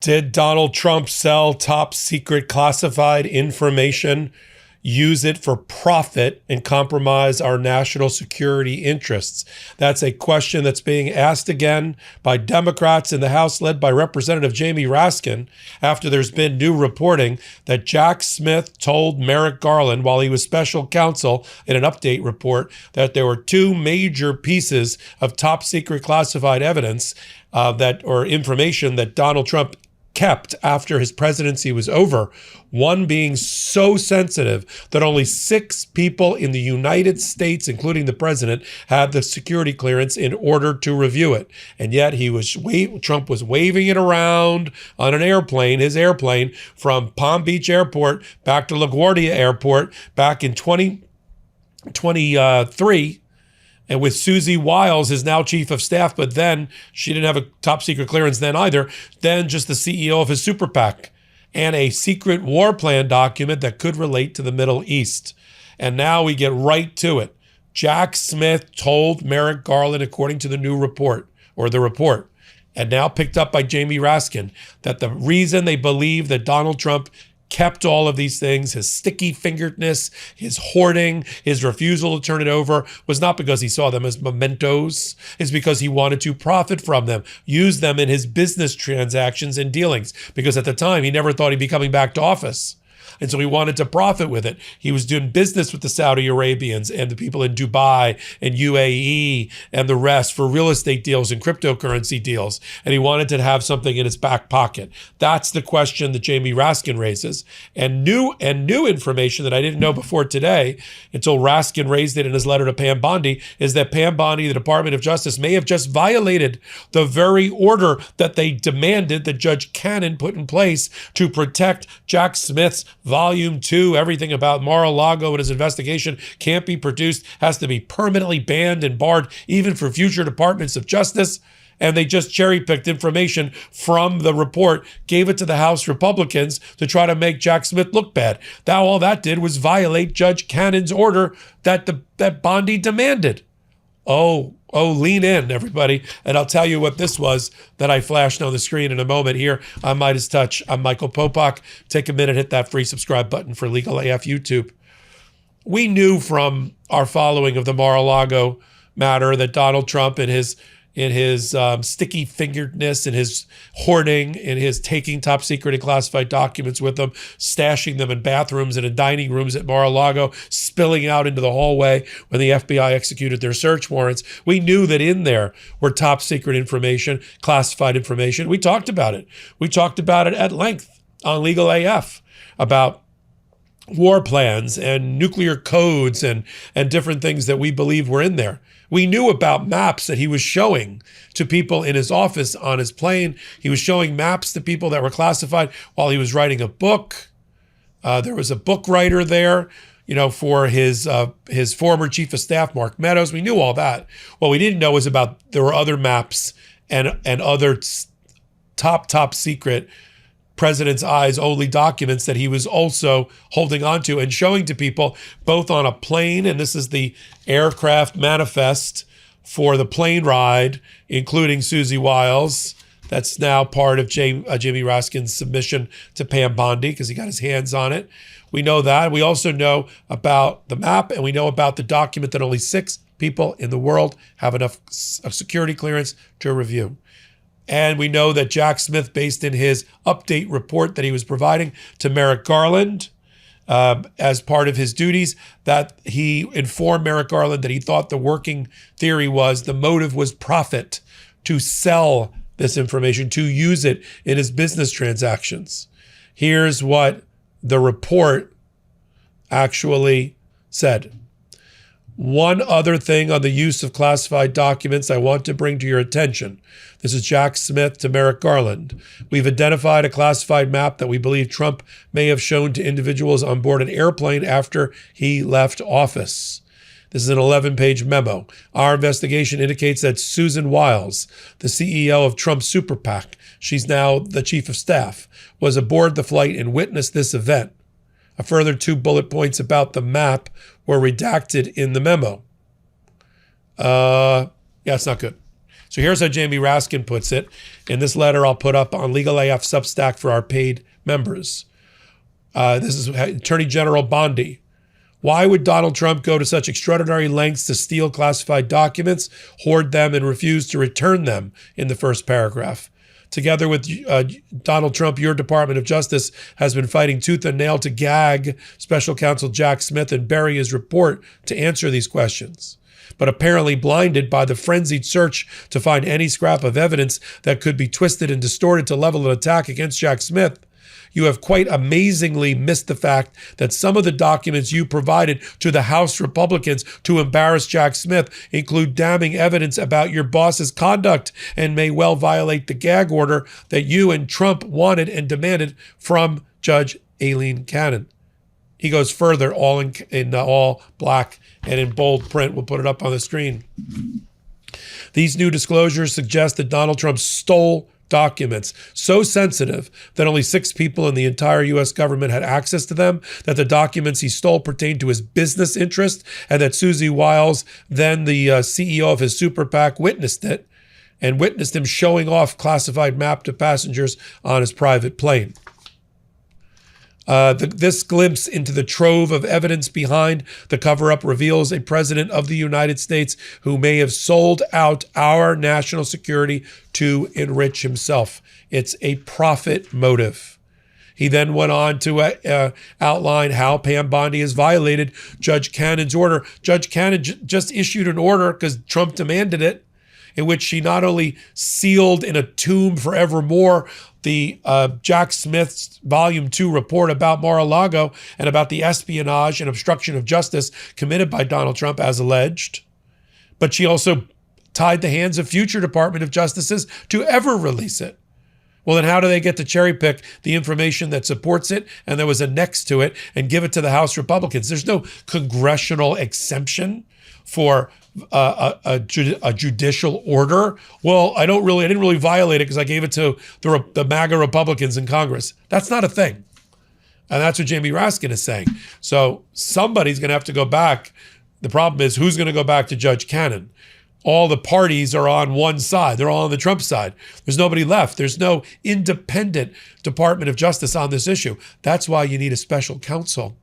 Did Donald Trump sell top secret classified information, use it for profit, and compromise our national security interests? That's a question that's being asked again by Democrats in the House led by Representative Jamie Raskin after there's been new reporting that Jack Smith told Merrick Garland while he was special counsel in an update report that there were two major pieces of top secret classified evidence or information that Donald Trump kept after his presidency was over, one being so sensitive that only 6 people in the United States, including the president, had the security clearance in order to review it. And yet Trump was waving it around on an airplane, his airplane, from Palm Beach Airport back to LaGuardia Airport back in 2023. And with Susie Wiles, his now chief of staff, but then she didn't have a top secret clearance then either, then just the CEO of his super PAC, and a secret war plan document that could relate to the Middle East. And now we get right to it. Jack Smith told Merrick Garland, according to the new report, and now picked up by Jamie Raskin, that the reason they believe that Donald Trump kept all of these things, his sticky-fingeredness, his hoarding, his refusal to turn it over, was not because he saw them as mementos. It's because he wanted to profit from them, use them in his business transactions and dealings, because at the time, he never thought he'd be coming back to office. And so he wanted to profit with it. He was doing business with the Saudi Arabians and the people in Dubai and UAE and the rest for real estate deals and cryptocurrency deals. And he wanted to have something in his back pocket. That's the question that Jamie Raskin raises. And new information that I didn't know before today, until Raskin raised it in his letter to Pam Bondi, is that Pam Bondi, the Department of Justice, may have just violated the very order that they demanded that Judge Cannon put in place to protect Jack Smith's Volume 2, everything about Mar-a-Lago and his investigation can't be produced, has to be permanently banned and barred, even for future departments of justice. And they just cherry-picked information from the report, gave it to the House Republicans to try to make Jack Smith look bad. Now all that did was violate Judge Cannon's order that Bondi demanded. Oh, lean in, everybody. And I'll tell you what this was that I flashed on the screen in a moment here on MeidasTouch. I'm Michael Popok. Take a minute, hit that free subscribe button for Legal AF YouTube. We knew from our following of the Mar-a-Lago matter that Donald Trump and his sticky-fingeredness and his hoarding and his taking top secret and classified documents with them, stashing them in bathrooms and in dining rooms at Mar-a-Lago, spilling out into the hallway when the FBI executed their search warrants. We knew that in there were top secret information, classified information. We talked about it. We talked about it at length on Legal AF about war plans and nuclear codes and different things that we believe were in there. We knew about maps that he was showing to people in his office on his plane. He was showing maps to people that were classified while he was writing a book. There was a book writer there, for his former chief of staff, Mark Meadows. We knew all that. What we didn't know was there were other maps and other top secret president's eyes only documents that he was also holding on to and showing to people both on a plane, and this is the aircraft manifest for the plane ride, including Susie Wiles. That's now part of Jimmy Raskin's submission to Pam Bondi because he got his hands on it. We know that. We also know about the map, and we know about the document that only 6 people in the world have enough security clearance to review. And we know that Jack Smith, based in his update report that he was providing to Merrick Garland as part of his duties, that he informed Merrick Garland that he thought the working theory was the motive was profit, to sell this information, to use it in his business transactions. Here's what the report actually said. One other thing on the use of classified documents I want to bring to your attention. This is Jack Smith to Merrick Garland. We've identified a classified map that we believe Trump may have shown to individuals on board an airplane after he left office. This is an 11-page memo. Our investigation indicates that Susan Wiles, the CEO of Trump's super PAC, she's now the chief of staff, was aboard the flight and witnessed this event. A further 2 bullet points about the map were redacted in the memo. It's not good. So here's how Jamie Raskin puts it in this letter I'll put up on Legal AF Substack for our paid members. This is Attorney General Bondi. Why would Donald Trump go to such extraordinary lengths to steal classified documents, hoard them, and refuse to return them in the first paragraph? Together with Donald Trump, your Department of Justice has been fighting tooth and nail to gag Special Counsel Jack Smith and bury his report to answer these questions. But apparently blinded by the frenzied search to find any scrap of evidence that could be twisted and distorted to level an attack against Jack Smith, you have quite amazingly missed the fact that some of the documents you provided to the House Republicans to embarrass Jack Smith include damning evidence about your boss's conduct and may well violate the gag order that you and Trump wanted and demanded from Judge Aileen Cannon. He goes further, all in all black and in bold print. We'll put it up on the screen. These new disclosures suggest that Donald Trump stole documents so sensitive that only 6 people in the entire U.S. government had access to them, that the documents he stole pertained to his business interest, and that Susie Wiles, then the CEO of his super PAC, witnessed it and witnessed him showing off classified map to passengers on his private plane. This glimpse into the trove of evidence behind the cover-up reveals a president of the United States who may have sold out our national security to enrich himself. It's a profit motive. He then went on to outline how Pam Bondi has violated Judge Cannon's order. Judge Cannon just issued an order because Trump demanded it, in which she not only sealed in a tomb forevermore the Jack Smith's Volume 2 report about Mar-a-Lago and about the espionage and obstruction of justice committed by Donald Trump as alleged, but she also tied the hands of future Department of Justices to ever release it. Well, then how do they get to cherry pick the information that supports it and there was a next to it and give it to the House Republicans? There's no congressional exemption for a judicial order. Well, I didn't really violate it because I gave it to the MAGA Republicans in Congress. That's not a thing. And that's what Jamie Raskin is saying. So somebody's going to have to go back. The problem is, who's going to go back to Judge Cannon? All the parties are on one side. They're all on the Trump side. There's nobody left. There's no independent Department of Justice on this issue. That's why you need a special counsel.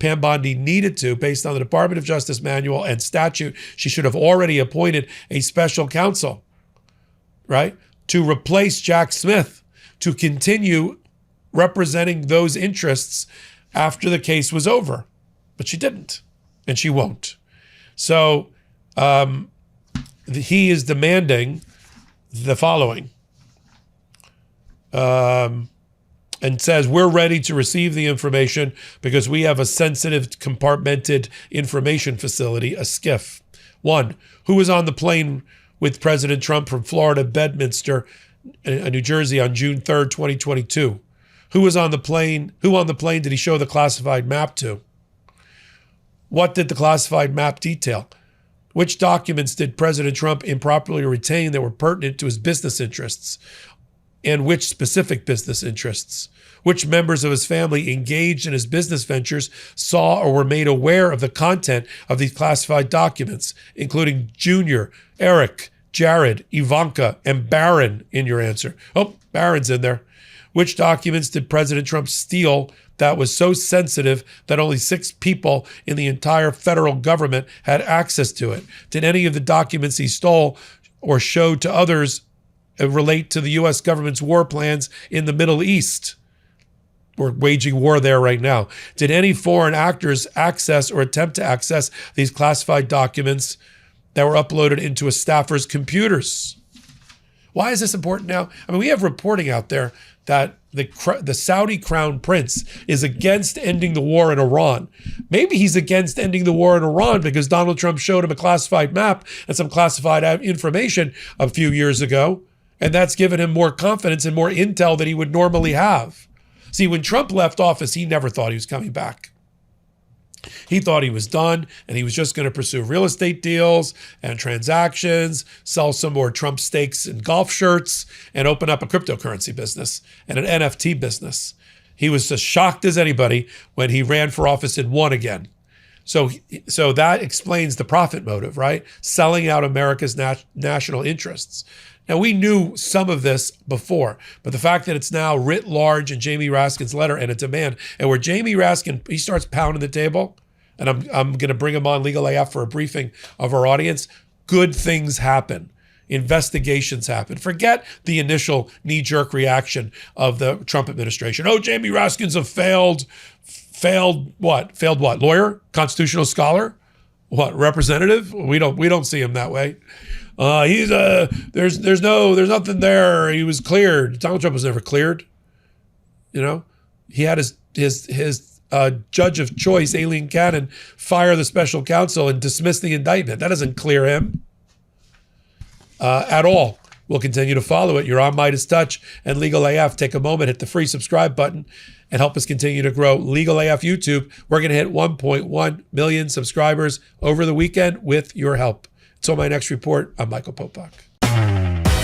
Pam Bondi needed to, based on the Department of Justice manual and statute, she should have already appointed a special counsel, right, to replace Jack Smith, to continue representing those interests after the case was over. But she didn't, and she won't. So he is demanding the following. And says, we're ready to receive the information because we have a sensitive compartmented information facility, a SCIF. 1, who was on the plane with President Trump from Florida, Bedminster, New Jersey on June 3rd, 2022? Who was on the plane? Who on the plane did he show the classified map to? What did the classified map detail? Which documents did President Trump improperly retain that were pertinent to his business interests? And which specific business interests? Which members of his family engaged in his business ventures saw or were made aware of the content of these classified documents, including Junior, Eric, Jared, Ivanka, and Barron in your answer? Oh, Barron's in there. Which documents did President Trump steal that was so sensitive that only 6 people in the entire federal government had access to it? Did any of the documents he stole or showed to others relate to the U.S. government's war plans in the Middle East? We're waging war there right now. Did any foreign actors access or attempt to access these classified documents that were uploaded into a staffer's computers? Why is this important now? I mean, we have reporting out there that the Saudi crown prince is against ending the war in Iran. Maybe he's against ending the war in Iran because Donald Trump showed him a classified map and some classified information a few years ago, and that's given him more confidence and more intel than he would normally have. See, when Trump left office, he never thought he was coming back. He thought he was done, and he was just going to pursue real estate deals and transactions, sell some more Trump steaks and golf shirts, and open up a cryptocurrency business and an NFT business. He was as shocked as anybody when he ran for office and won again. So that explains the profit motive, right? Selling out America's national interests. Now, we knew some of this before, but the fact that it's now writ large in Jamie Raskin's letter and a demand, and where Jamie Raskin, he starts pounding the table, and I'm going to bring him on Legal AF for a briefing of our audience, good things happen. Investigations happen. Forget the initial knee-jerk reaction of the Trump administration. Oh, Jamie Raskin's a failed what? Failed what? Lawyer? Constitutional scholar? What? Representative? We don't see him that way. There's nothing there. He was cleared. Donald Trump was never cleared. You know, he had his judge of choice, Aileen Cannon, fire the special counsel and dismiss the indictment. That doesn't clear him at all. We'll continue to follow it. You're on MeidasTouch and Legal AF. Take a moment, hit the free subscribe button, and help us continue to grow Legal AF YouTube. We're going to hit 1.1 million subscribers over the weekend with your help. Until my next report, I'm Michael Popok.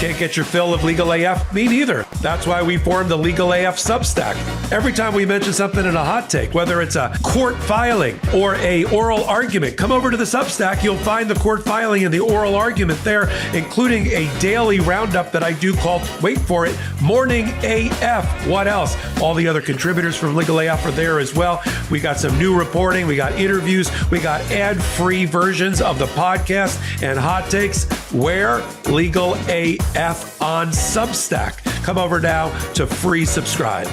Can't get your fill of Legal AF? Me neither. That's why we formed the Legal AF Substack. Every time we mention something in a hot take, whether it's a court filing or a oral argument, come over to the Substack. You'll find the court filing and the oral argument there, including a daily roundup that I do called, wait for it, Morning AF. What else? All the other contributors from Legal AF are there as well. We got some new reporting. We got interviews. We got ad-free versions of the podcast and hot takes. Where? Legal AF on Substack. Come over now to free subscribe.